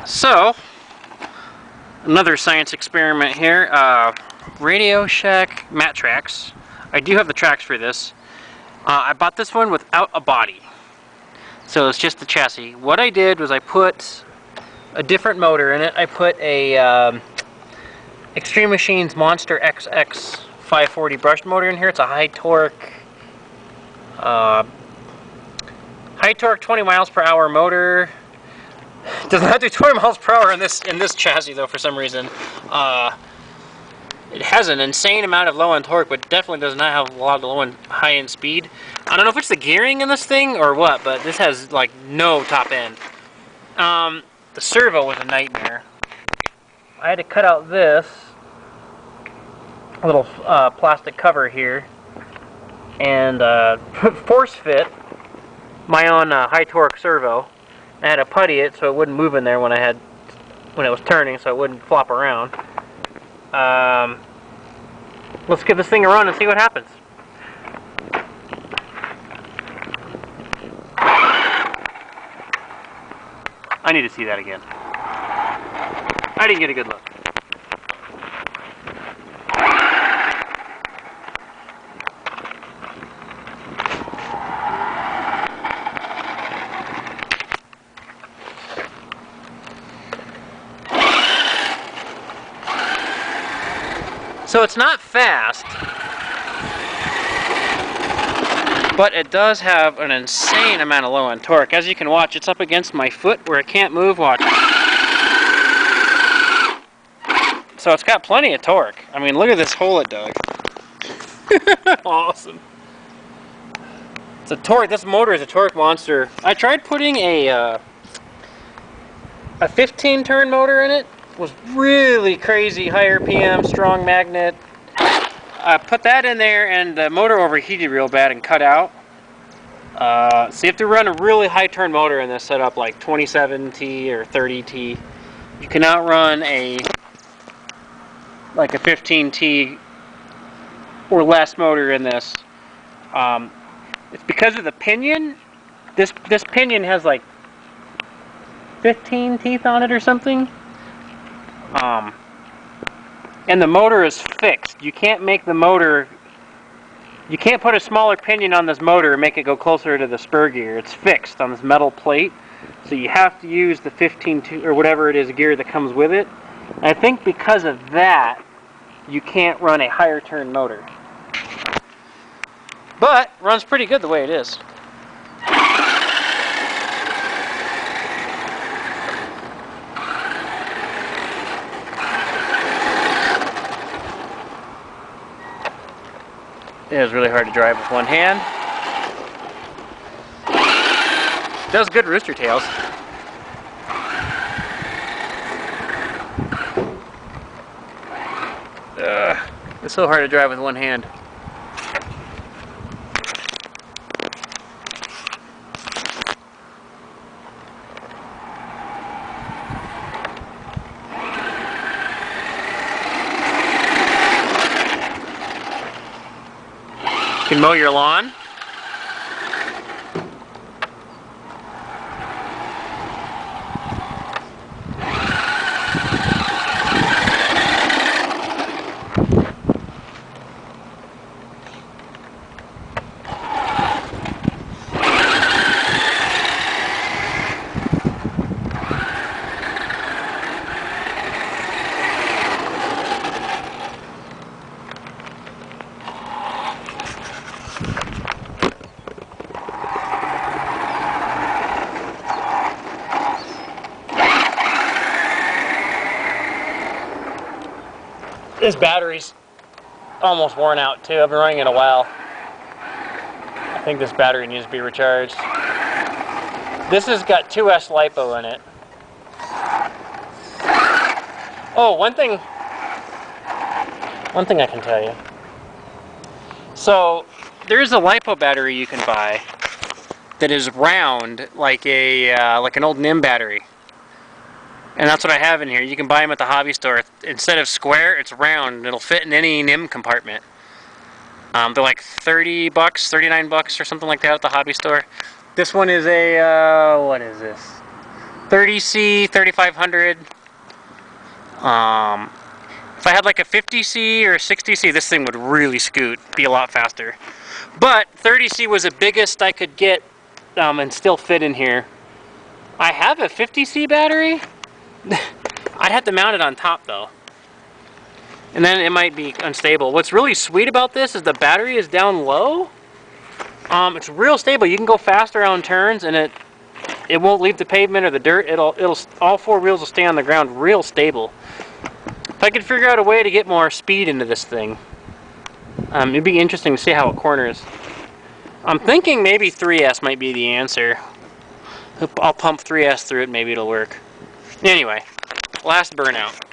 So, another science experiment here. Radio Shack mattracks. I do have the tracks for this. I bought this one without a body. So it's just the chassis. What I did was I put a different motor in it. I put a Extreme Machines Monster XX 540 brushed motor in here. It's a high torque 20 miles per hour motor. Does not do 20 miles per hour in this chassis though, for some reason. It has an insane amount of low-end torque, but definitely does not have a lot of low-end, high-end speed. I don't know if it's the gearing in this thing or what, but this has like no top end. The servo was a nightmare. I had to cut out this little plastic cover here and force fit my own high torque servo. I had to putty it so it wouldn't move in there when it was turning, so it wouldn't flop around. Let's give this thing a run and see what happens. I need to see that again. I didn't get a good look. So it's not fast, but it does have an insane amount of low-end torque. As you can watch, it's up against my foot where it can't move. Watch. So it's got plenty of torque. I mean, look at this hole it dug. Awesome. It's a torque. This motor is a torque monster. I tried putting a 15-turn motor in it. Was really crazy, high RPM, strong magnet. I put that in there and the motor overheated real bad and cut out. So you have to run a really high turn motor in this setup, like 27T or 30T. You cannot run like a 15T or less motor in this. It's because of the pinion. This pinion has like 15 teeth on it or something. And the motor is fixed. You can't make the motor, you can't put a smaller pinion on this motor and make it go closer to the spur gear. It's fixed on this metal plate, so you have to use the 15 or whatever it is gear that comes with it. And I think because of that, you can't run a higher turn motor. But runs pretty good the way it is. It is really hard to drive with one hand. It does good rooster tails. It's so hard to drive with one hand. You can mow your lawn. This battery's almost worn out too. I've been running it a while. I think this battery needs to be recharged. This has got 2S LiPo in it. Oh, one thing I can tell you. So there's a LiPo battery you can buy that is round like an old NIM battery. And that's what I have in here. You can buy them at the hobby store. Instead of square, it's round. It'll fit in any NIM compartment. They're like $30, $39 or something like that at the hobby store. This one is a, what is this? 30C, 3500. If I had like a 50C or a 60C, this thing would really scoot, be a lot faster. But 30C was the biggest I could get and still fit in here. I have a 50C battery. I'd have to mount it on top though. And then it might be unstable. What's really sweet about this is the battery is down low. It's real stable. You can go faster on turns and it won't leave the pavement or the dirt. All four wheels will stay on the ground real stable. If I could figure out a way to get more speed into this thing, it'd be interesting to see how it corners. I'm thinking maybe 3S might be the answer. I'll pump 3S through it, maybe it'll work. Anyway, last burnout.